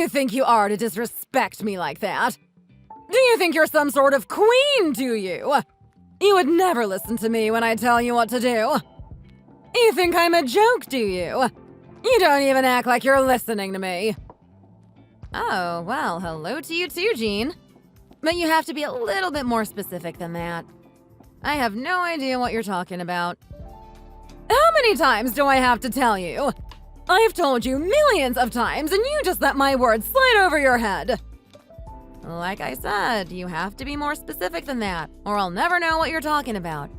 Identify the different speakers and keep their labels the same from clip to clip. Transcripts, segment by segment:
Speaker 1: you think you are to disrespect me like that? Do you think you're some sort of queen, do you? You would never listen to me when I tell you what to do. You think I'm a joke, do you? You don't even act like you're listening to me. Oh, well, hello to you too, Jean. But you have to be a little bit more specific than that. I have no idea what you're talking about. How many times do I have to tell you? I've told you millions of times, and you just let my words slide over your head. Like I said, you have to be more specific than that, or I'll never know what you're talking about.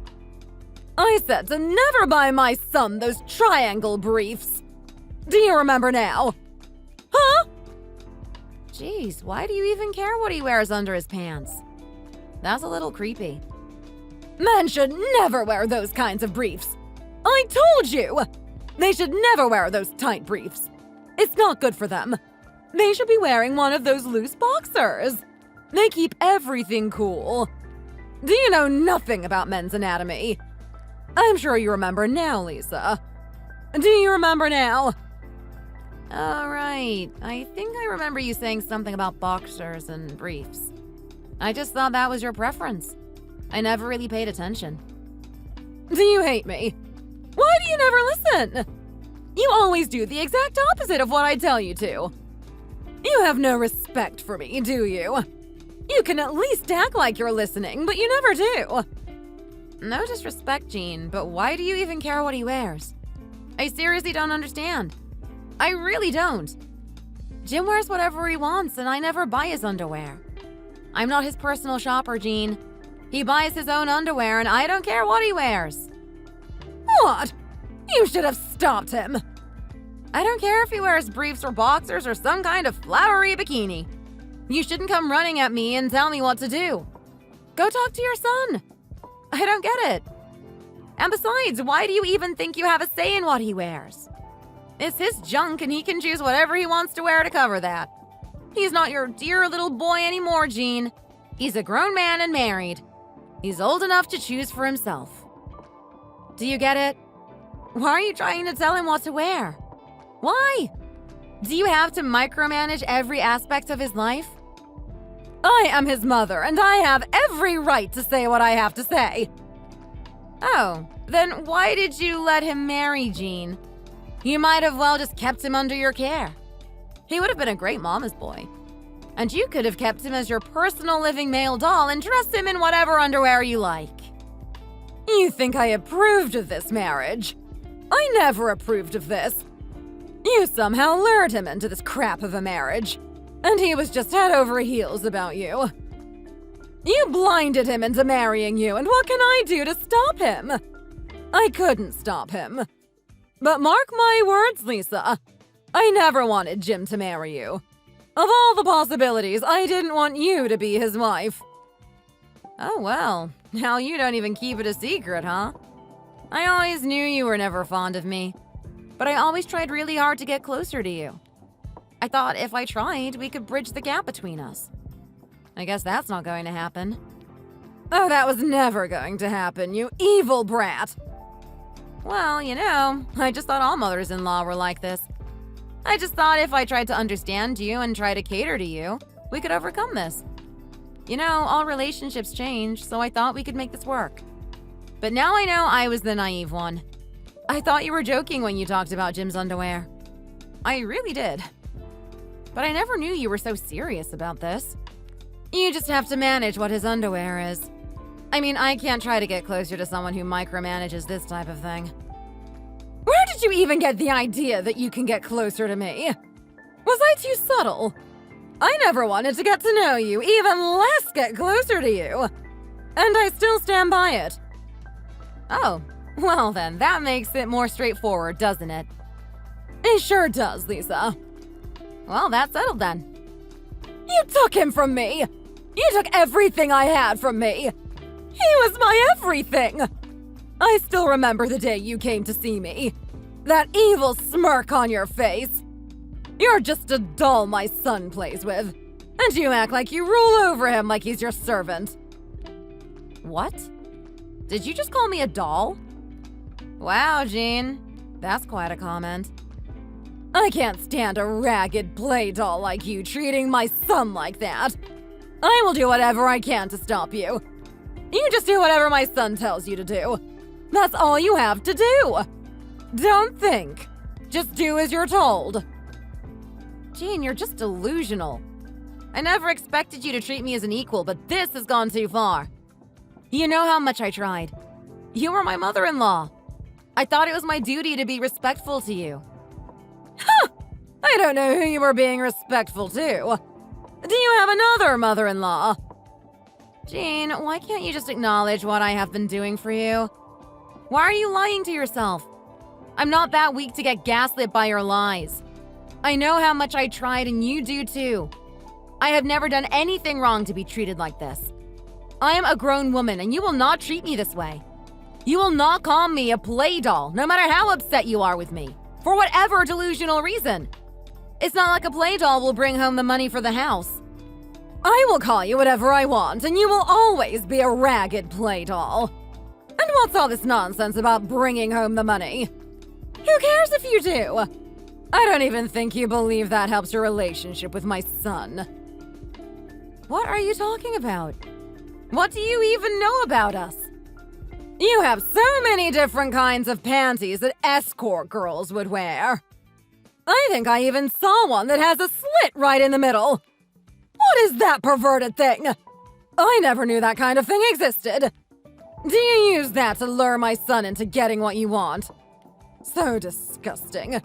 Speaker 1: I said to never buy my son those triangle briefs. Do you remember now? Huh? Jeez, why do you even care what he wears under his pants? That's a little creepy. Men should never wear those kinds of briefs. I told you! They should never wear those tight briefs. It's not good for them. They should be wearing one of those loose boxers. They keep everything cool. Do you know nothing about men's anatomy? I'm sure you remember now, Lisa. Do you remember now? All right. I think I remember you saying something about boxers and briefs. I just thought that was your preference. I never really paid attention. Do you hate me? Why do you never listen? You always do the exact opposite of what I tell you to. You have no respect for me, do you? You can at least act like you're listening, but you never do. No disrespect, Jean, but why do you even care what he wears? I seriously don't understand. I really don't. Jim wears whatever he wants, and I never buy his underwear. I'm not his personal shopper, Jean. He buys his own underwear, and I don't care what he wears. What? You should have stopped him. I don't care if he wears briefs or boxers or some kind of flowery bikini. You shouldn't come running at me and tell me what to do. Go talk to your son. I don't get it. And besides, why do you even think you have a say in what he wears? It's his junk and he can choose whatever he wants to wear to cover that. He's not your dear little boy anymore, Jean. He's a grown man and married. He's old enough to choose for himself. Do you get it? Why are you trying to tell him what to wear? Why? Do you have to micromanage every aspect of his life? I am his mother, and I have every right to say what I have to say. Oh, then why did you let him marry Jean? You might have well just kept him under your care. He would have been a great mama's boy. And you could have kept him as your personal living male doll and dressed him in whatever underwear you like. You think I approved of this marriage? I never approved of this. You somehow lured him into this crap of a marriage, and he was just head over heels about you. You blinded him into marrying you, and what can I do to stop him? I couldn't stop him. But mark my words, Lisa. I never wanted Jim to marry you. Of all the possibilities, I didn't want you to be his wife. Oh well, now you don't even keep it a secret, huh? I always knew you were never fond of me, but I always tried really hard to get closer to you. I thought if I tried, we could bridge the gap between us. I guess that's not going to happen. Oh, that was never going to happen, you evil brat! Well, you know, I just thought all mothers-in-law were like this. I just thought if I tried to understand you and try to cater to you, we could overcome this. You know, all relationships change, so I thought we could make this work. But now I know I was the naive one. I thought you were joking when you talked about Jim's underwear. I really did. But I never knew you were so serious about this. You just have to manage what his underwear is. I mean, I can't try to get closer to someone who micromanages this type of thing. Where did you even get the idea that you can get closer to me? Was I too subtle? I never wanted to get to know you, even less get closer to you. And I still stand by it. Oh, well then, that makes it more straightforward, doesn't it? It sure does, Lisa. Well, that's settled then. You took him from me! You took everything I had from me! He was my everything! I still remember the day you came to see me. That evil smirk on your face. You're just a doll my son plays with. And you act like you rule over him like he's your servant. What? Did you just call me a doll? Wow, Jean. That's quite a comment. I can't stand a ragged play doll like you treating my son like that. I will do whatever I can to stop you. You just do whatever my son tells you to do. That's all you have to do. Don't think. Just do as you're told. Jean, you're just delusional. I never expected you to treat me as an equal, but this has gone too far. You know how much I tried. You were my mother-in-law. I thought it was my duty to be respectful to you. Huh! I don't know who you were being respectful to. Do you have another mother-in-law? Jean, why can't you just acknowledge what I have been doing for you? Why are you lying to yourself? I'm not that weak to get gaslit by your lies. I know how much I tried and you do too. I have never done anything wrong to be treated like this. I am a grown woman and you will not treat me this way. You will not call me a play doll, no matter how upset you are with me, for whatever delusional reason. It's not like a play doll will bring home the money for the house. I will call you whatever I want, and you will always be a ragged play doll. And what's all this nonsense about bringing home the money? Who cares if you do? I don't even think you believe that helps your relationship with my son. What are you talking about? What do you even know about us? You have so many different kinds of panties that escort girls would wear. I think I even saw one that has a slit right in the middle. What is that perverted thing? I never knew that kind of thing existed. Do you use that to lure my son into getting what you want? So disgusting. And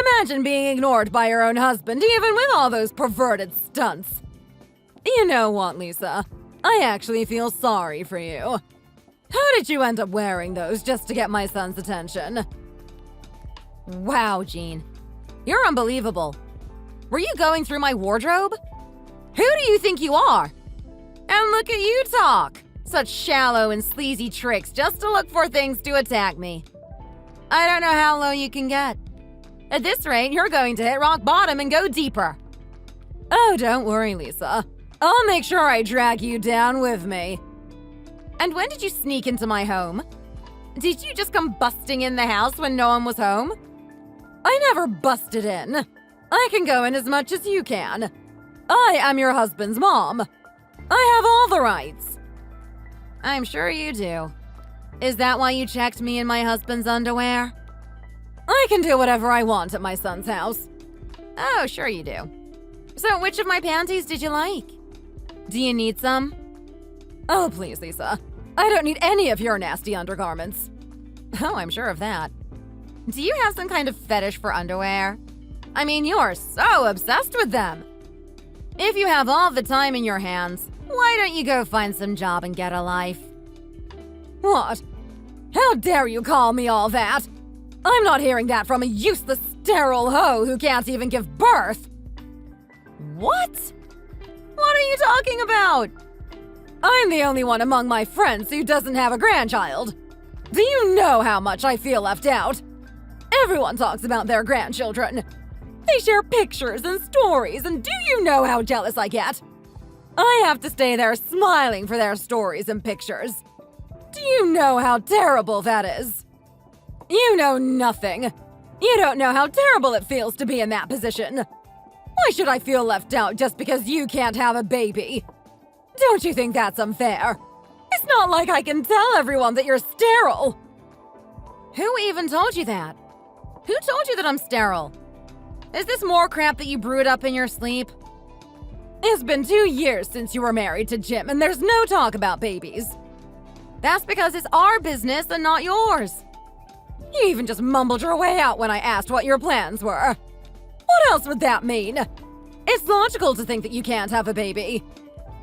Speaker 1: imagine being ignored by your own husband, even with all those perverted stunts. You know what, Lisa? I actually feel sorry for you. How did you end up wearing those just to get my son's attention? Wow, Jean. You're unbelievable. Were you going through my wardrobe? Who do you think you are? And look at you talk. Such shallow and sleazy tricks just to look for things to attack me. I don't know how low you can get. At this rate, you're going to hit rock bottom and go deeper. Oh, don't worry, Lisa. I'll make sure I drag you down with me. And when did you sneak into my home? Did you just come busting in the house when no one was home? I never busted in. I can go in as much as you can. I am your husband's mom. I have all the rights. I'm sure you do. Is that why you checked me in my husband's underwear? I can do whatever I want at my son's house. Oh, sure you do. So which of my panties did you like? Do you need some? Oh, please, Lisa. I don't need any of your nasty undergarments. Oh, I'm sure of that. Do you have some kind of fetish for underwear? I mean, you're so obsessed with them. If you have all the time in your hands, why don't you go find some job and get a life? What? How dare you call me all that? I'm not hearing that from a useless, sterile hoe who can't even give birth. What? What are you talking about? I'm the only one among my friends who doesn't have a grandchild. Do you know how much I feel left out? Everyone talks about their grandchildren. They share pictures and stories, and do you know how jealous I get? I have to stay there smiling for their stories and pictures. Do you know how terrible that is? You know nothing. You don't know how terrible it feels to be in that position. Why should I feel left out just because you can't have a baby? Don't you think that's unfair? It's not like I can tell everyone that you're sterile. Who even told you that? Who told you that I'm sterile? Is this more crap that you brewed up in your sleep? It's been 2 years since you were married to Jim, and there's no talk about babies. That's because it's our business and not yours. You even just mumbled your way out when I asked what your plans were. What else would that mean? It's logical to think that you can't have a baby.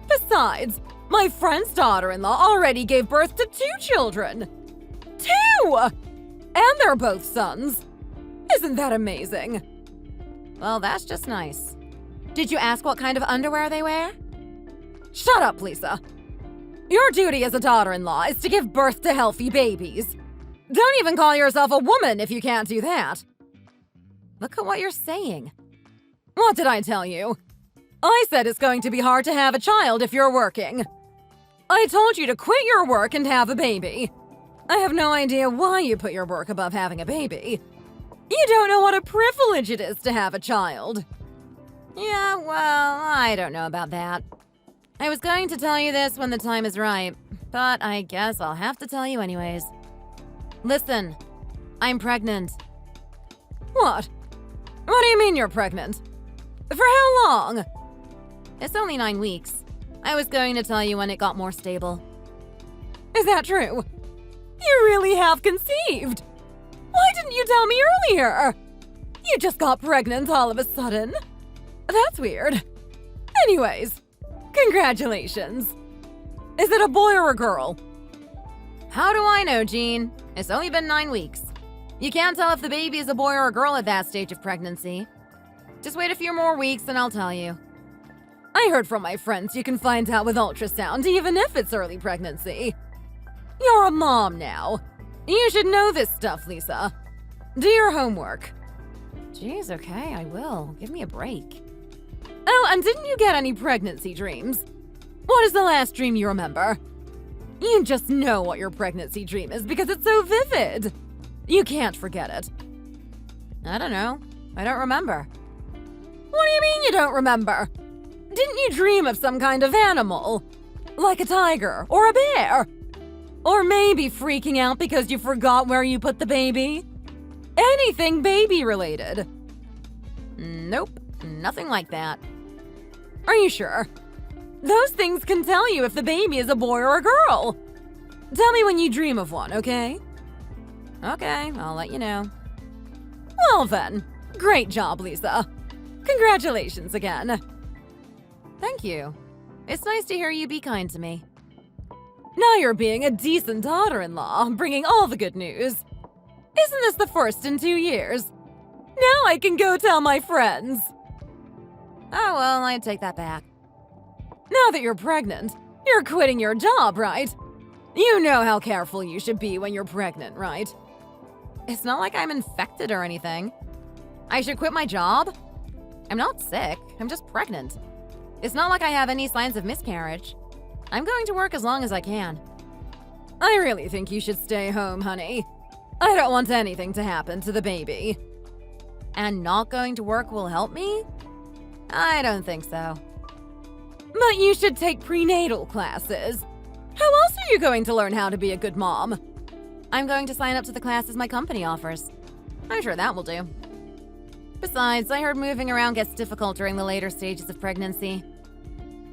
Speaker 1: Besides, my friend's daughter-in-law already gave birth to 2 children. 2! And they're both sons. Isn't that amazing? Well, that's just nice. Did you ask what kind of underwear they wear? Shut up, Lisa. Your duty as a daughter-in-law is to give birth to healthy babies. Don't even call yourself a woman if you can't do that. Look at what you're saying. What did I tell you? I said it's going to be hard to have a child if you're working. I told you to quit your work and have a baby. I have no idea why you put your work above having a baby. You don't know what a privilege it is to have a child. Yeah, well, I don't know about that. I was going to tell you this when the time is right, but I guess I'll have to tell you anyways. Listen, I'm pregnant. What? What do you mean you're pregnant? For how long? It's only 9 weeks. I was going to tell you when it got more stable. Is that true? You really have conceived. Why didn't you tell me earlier? You just got pregnant all of a sudden. That's weird. Anyways, congratulations. Is it a boy or a girl? How do I know, Jean? It's only been 9 weeks. You can't tell if the baby is a boy or a girl at that stage of pregnancy. Just wait a few more weeks and I'll tell you. I heard from my friends you can find out with ultrasound even if it's early pregnancy. You're a mom now. You should know this stuff, Lisa. Do your homework. Jeez, okay, I will. Give me a break. Oh, and didn't you get any pregnancy dreams? What is the last dream you remember? You just know what your pregnancy dream is because it's so vivid. You can't forget it. I don't know. I don't remember. What do you mean you don't remember? Didn't you dream of some kind of animal? Like a tiger or a bear? Or maybe freaking out because you forgot where you put the baby? Anything baby-related? Nope, nothing like that. Are you sure? Those things can tell you if the baby is a boy or a girl. Tell me when you dream of one, okay? Okay, I'll let you know. Well then, great job, Lisa. Congratulations again. Thank you. It's nice to hear you be kind to me. Now you're being a decent daughter-in-law, bringing all the good news. Isn't this the first in 2 years? Now I can go tell my friends. Oh well, I take that back. Now that you're pregnant, you're quitting your job, right? You know how careful you should be when you're pregnant, right? It's not like I'm infected or anything. I should quit my job? I'm not sick, I'm just pregnant. It's not like I have any signs of miscarriage. I'm going to work as long as I can. I really think you should stay home, honey. I don't want anything to happen to the baby. And not going to work will help me? I don't think so. But you should take prenatal classes. How else are you going to learn how to be a good mom? I'm going to sign up to the classes my company offers. I'm sure that will do. Besides, I heard moving around gets difficult during the later stages of pregnancy.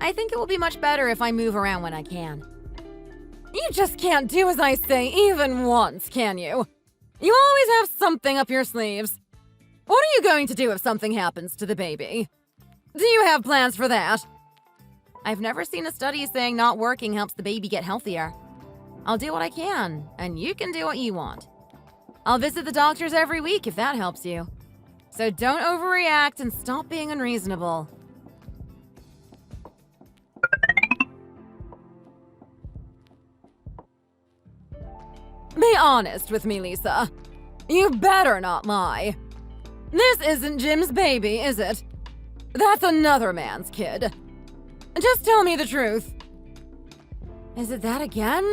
Speaker 1: I think it will be much better if I move around when I can. You just can't do as I say even once, can you? You always have something up your sleeves. What are you going to do if something happens to the baby? Do you have plans for that? I've never seen a study saying not working helps the baby get healthier. I'll do what I can, and you can do what you want. I'll visit the doctors every week if that helps you. So don't overreact and stop being unreasonable. Be honest with me, Lisa. You better not lie. This isn't Jim's baby, is it? That's another man's kid. Just tell me the truth. Is it that again?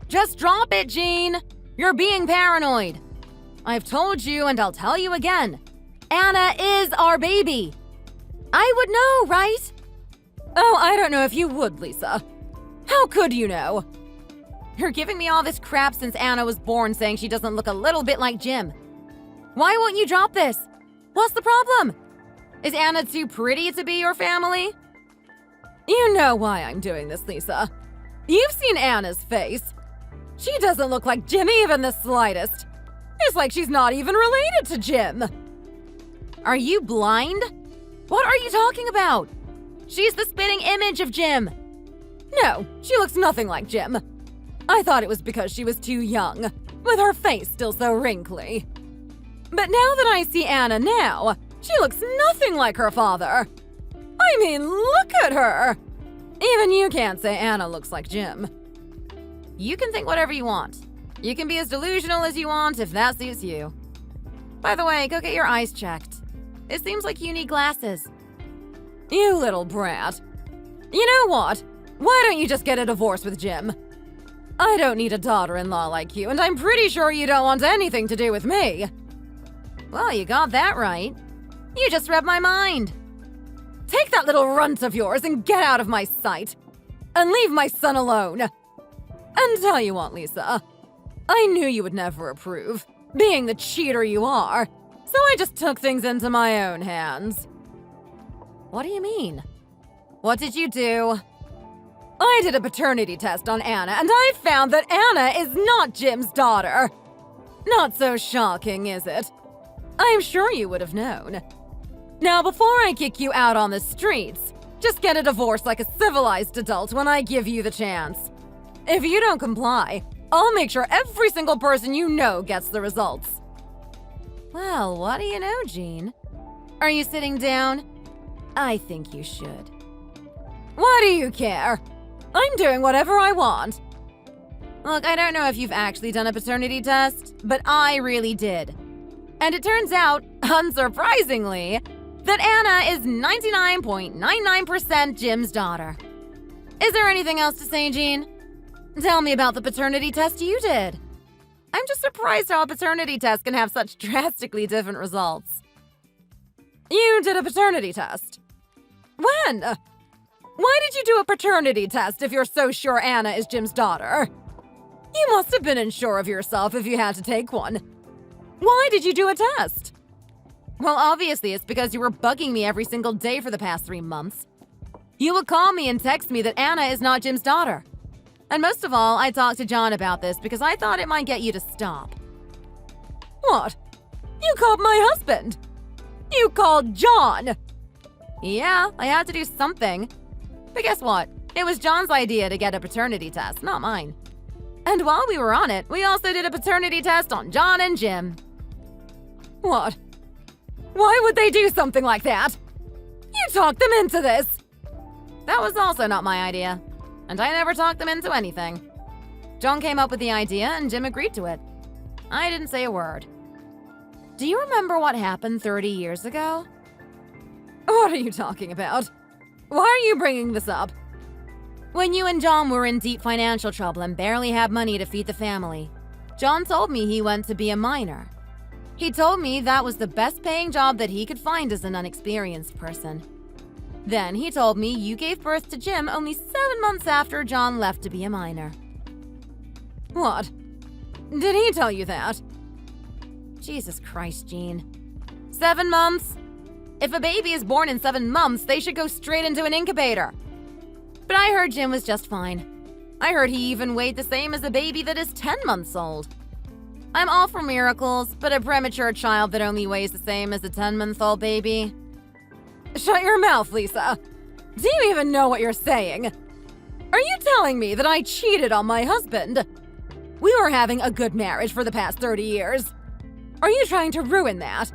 Speaker 1: Just drop it, Jean. You're being paranoid. I've told you and I'll tell you again. Anna is our baby. I would know, right? Oh, I don't know if you would, Lisa. How could you know? You're giving me all this crap since Anna was born saying she doesn't look a little bit like Jim. Why won't you drop this? What's the problem? Is Anna too pretty to be your family? You know why I'm doing this, Lisa. You've seen Anna's face. She doesn't look like Jim even the slightest. It's like she's not even related to Jim. Are you blind? What are you talking about? She's the spitting image of Jim. No, she looks nothing like Jim. I thought it was because she was too young, with her face still so wrinkly. But now that I see Anna now, she looks nothing like her father. I mean, look at her! Even you can't say Anna looks like Jim. You can think whatever you want. You can be as delusional as you want if that suits you. By the way, go get your eyes checked. It seems like you need glasses. You little brat. You know what? Why don't you just get a divorce with Jim? I don't need a daughter-in-law like you, and I'm pretty sure you don't want anything to do with me. Well, you got that right. You just read my mind. Take that little runt of yours and get out of my sight. And leave my son alone. And tell you what, Lisa. I knew you would never approve, being the cheater you are. So I just took things into my own hands. What do you mean? What did you do? I did a paternity test on Anna, and I found that Anna is not Jim's daughter. Not so shocking, is it? I'm sure you would have known. Now, before I kick you out on the streets, just get a divorce like a civilized adult when I give you the chance. If you don't comply, I'll make sure every single person you know gets the results. Well, what do you know, Jean? Are you sitting down? I think you should. Why do you care? I'm doing whatever I want. Look, I don't know if you've actually done a paternity test, but I really did. And it turns out, unsurprisingly, that Anna is 99.99% Jim's daughter. Is there anything else to say, Jean? Tell me about the paternity test you did. I'm just surprised how a paternity test can have such drastically different results. You did a paternity test? When? Why did you do a paternity test if you're so sure Anna is Jim's daughter? You must have been unsure of yourself if you had to take one. Why did you do a test? Well, obviously it's because you were bugging me every single day for the past 3 months. You would call me and text me that Anna is not Jim's daughter. And most of all, I talked to John about this because I thought it might get you to stop. What? You called my husband? You called John? Yeah, I had to do something. But guess what? It was John's idea to get a paternity test, not mine. And while we were on it, we also did a paternity test on John and Jim. What? Why would they do something like that? You talked them into this. That was also not my idea. And I never talked them into anything. John came up with the idea and Jim agreed to it. I didn't say a word. Do you remember what happened 30 years ago? What are you talking about? Why are you bringing this up? When you and John were in deep financial trouble and barely had money to feed the family, John told me he went to be a miner. He told me that was the best paying job that he could find as an unexperienced person. Then he told me you gave birth to Jim only 7 months after John left to be a miner. What? Did he tell you that? Jesus Christ, Jean. 7 months? If a baby is born in 7 months, they should go straight into an incubator. But I heard Jim was just fine. I heard he even weighed the same as a baby that is 10 months old. I'm all for miracles, but a premature child that only weighs the same as a 10-month-old baby? Shut your mouth, Lisa. Do you even know what you're saying? Are you telling me that I cheated on my husband? We were having a good marriage for the past 30 years. Are you trying to ruin that?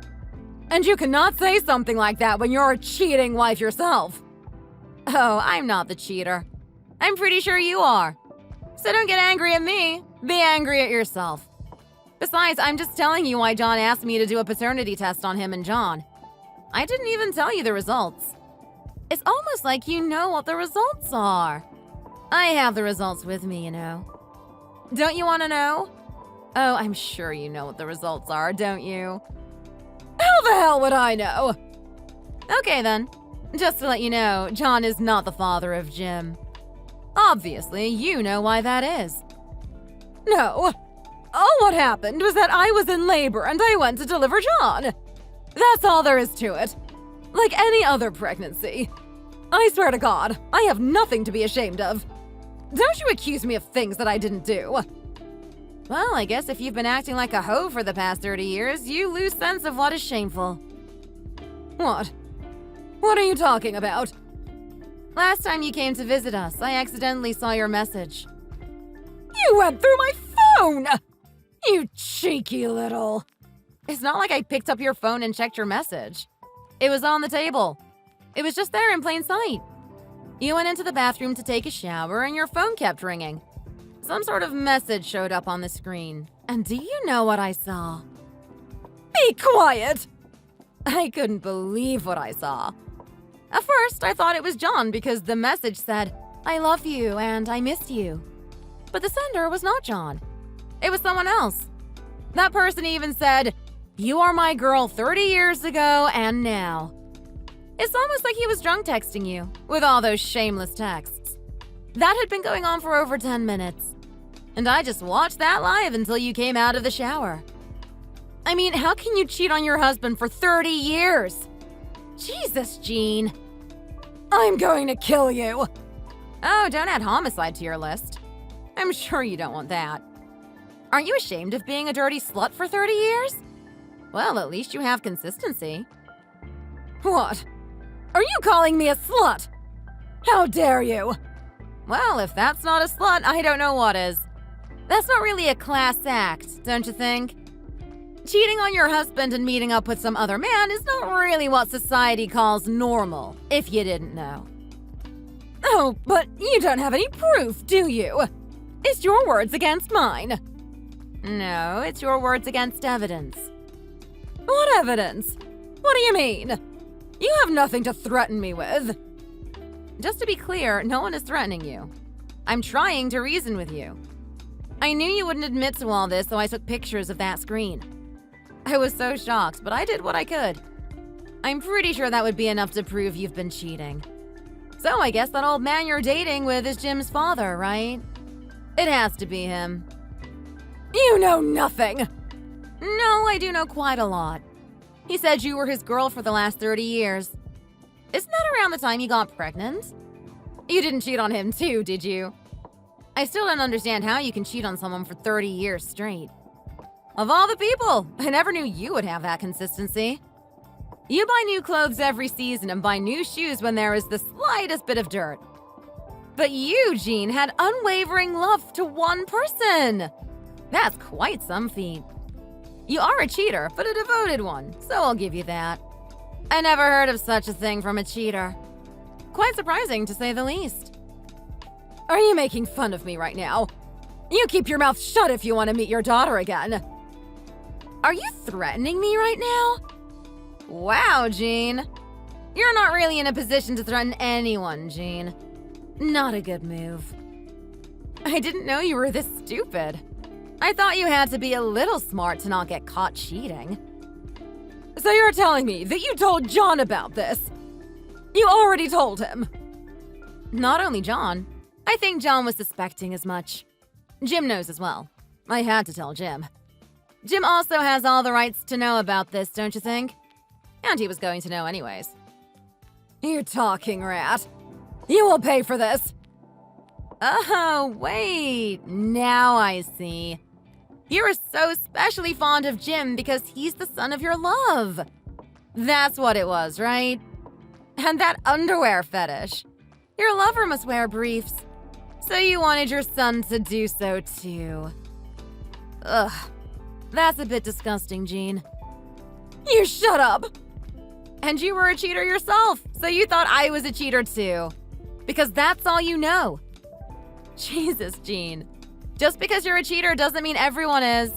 Speaker 1: And you cannot say something like that when you're a cheating wife yourself. Oh, I'm not the cheater. I'm pretty sure you are. So don't get angry at me. Be angry at yourself. Besides, I'm just telling you why John asked me to do a paternity test on him and John. I didn't even tell you the results. It's almost like you know what the results are. I have the results with me, you know. Don't you want to know? Oh, I'm sure you know what the results are, don't you? How the hell would I know? Okay then. Just to let you know, John is not the father of Jim. Obviously, you know why that is. No. All what happened was that I was in labor and I went to deliver John. That's all there is to it. Like any other pregnancy. I swear to God, I have nothing to be ashamed of. Don't you accuse me of things that I didn't do. Well, I guess if you've been acting like a hoe for the past 30 years, you lose sense of what is shameful. What? What are you talking about? Last time you came to visit us, I accidentally saw your message. You went through my phone! You cheeky little... It's not like I picked up your phone and checked your message. It was on the table. It was just there in plain sight. You went into the bathroom to take a shower and your phone kept ringing. Some sort of message showed up on the screen. And do you know what I saw? Be quiet! I couldn't believe what I saw. At first, I thought it was John because the message said, "I love you and I miss you." But the sender was not John. It was someone else. That person even said, You are my girl 30 years ago and now. It's almost like he was drunk texting you, with all those shameless texts. That had been going on for over 10 minutes. And I just watched that live until you came out of the shower. I mean, how can you cheat on your husband for 30 years? Jesus, Jean. I'm going to kill you. Oh, don't add homicide to your list. I'm sure you don't want that. Aren't you ashamed of being a dirty slut for 30 years? Well, at least you have consistency. What? Are you calling me a slut? How dare you? Well, if that's not a slut, I don't know what is. That's not really a class act, don't you think? Cheating on your husband and meeting up with some other man is not really what society calls normal, if you didn't know. Oh, but you don't have any proof, do you? It's your words against mine. No, it's your words against evidence. What evidence? What do you mean? You have nothing to threaten me with. Just to be clear, no one is threatening you. I'm trying to reason with you. I knew you wouldn't admit to all this, so I took pictures of that screen. I was so shocked, but I did what I could. I'm pretty sure that would be enough to prove you've been cheating. So I guess that old man you're dating with is Jim's father, right? It has to be him. You know nothing! No, I do know quite a lot. He said you were his girl for the last 30 years. Isn't that around the time you got pregnant? You didn't cheat on him too, did you? I still don't understand how you can cheat on someone for 30 years straight. Of all the people, I never knew you would have that consistency. You buy new clothes every season and buy new shoes when there is the slightest bit of dirt. But you, Jean, had unwavering love to one person. That's quite some feat. You are a cheater, but a devoted one, so I'll give you that. I never heard of such a thing from a cheater. Quite surprising, to say the least. Are you making fun of me right now? You keep your mouth shut if you want to meet your daughter again. Are you threatening me right now? Wow, Jean. You're not really in a position to threaten anyone, Jean. Not a good move. I didn't know you were this stupid. I thought you had to be a little smart to not get caught cheating. So you're telling me that you told John about this? You already told him? Not only John. I think John was suspecting as much. Jim knows as well. I had to tell Jim. Jim also has all the rights to know about this, don't you think? And he was going to know anyways. You talking rat. You will pay for this. Oh, wait. Now I see. You are so especially fond of Jim because he's the son of your love. That's what it was, right? And that underwear fetish. Your lover must wear briefs. So you wanted your son to do so too. Ugh. That's a bit disgusting, Jean. You shut up! And you were a cheater yourself, so you thought I was a cheater too. Because that's all you know. Jesus, Jean. Just because you're a cheater doesn't mean everyone is.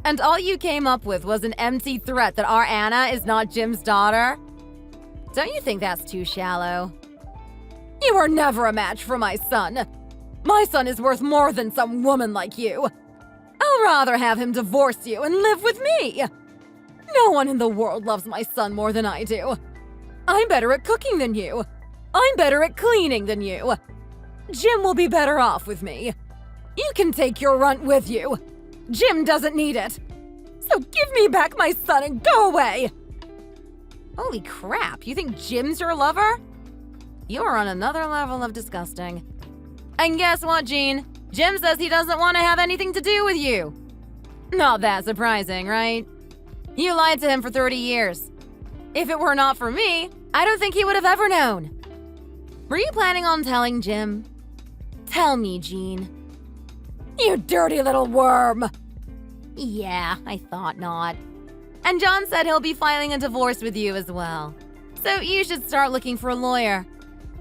Speaker 1: And all you came up with was an empty threat that our Anna is not Jim's daughter? Don't you think that's too shallow? You were never a match for my son. My son is worth more than some woman like you. I'll rather have him divorce you and live with me. No one in the world loves my son more than I do. I'm better at cooking than you. I'm better at cleaning than you. Jim will be better off with me. You can take your runt with you. Jim doesn't need it. So give me back my son and go away. Holy crap, you think Jim's your lover? You're on another level of disgusting. And guess what, Jean? Jim says he doesn't want to have anything to do with you. Not that surprising, right? You lied to him for 30 years. If it were not for me, I don't think he would have ever known. Were you planning on telling Jim? Tell me, Jean. You dirty little worm. Yeah, I thought not. And John said he'll be filing a divorce with you as well. So you should start looking for a lawyer.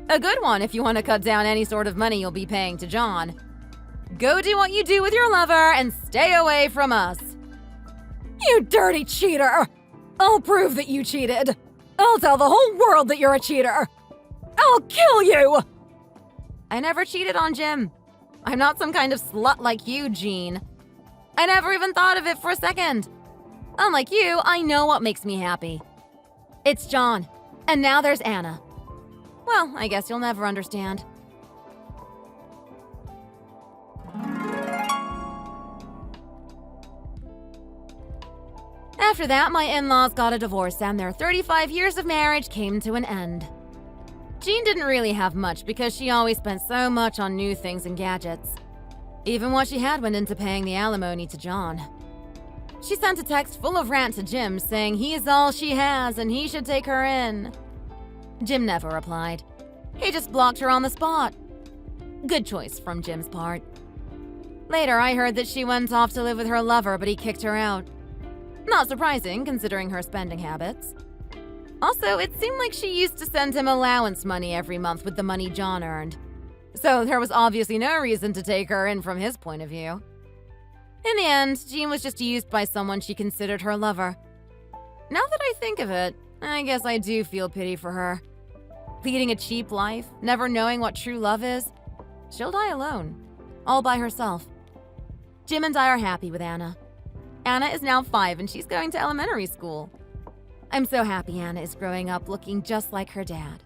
Speaker 1: A good one if you want to cut down any sort of money you'll be paying to John. Go do what you do with your lover and stay away from us. You dirty cheater! I'll prove that you cheated. I'll tell the whole world that you're a cheater. I'll kill you! I never cheated on Jim. I'm not some kind of slut like you, Jean. I never even thought of it for a second. Unlike you, I know what makes me happy. It's John. And now there's Anna. Well, I guess you'll never understand. After that, my in-laws got a divorce and their 35 years of marriage came to an end. Jean didn't really have much because she always spent so much on new things and gadgets. Even what she had went into paying the alimony to John. She sent a text full of rant to Jim saying he's all she has and he should take her in. Jim never replied. He just blocked her on the spot. Good choice from Jim's part. Later, I heard that she went off to live with her lover, but he kicked her out. Not surprising, considering her spending habits. Also, it seemed like she used to send him allowance money every month with the money John earned. So there was obviously no reason to take her in from his point of view. In the end, Jean was just used by someone she considered her lover. Now that I think of it, I guess I do feel pity for her. Leading a cheap life, never knowing what true love is, she'll die alone, all by herself. Jim and I are happy with Anna. Anna is now 5 and she's going to elementary school. I'm so happy Anna is growing up looking just like her dad.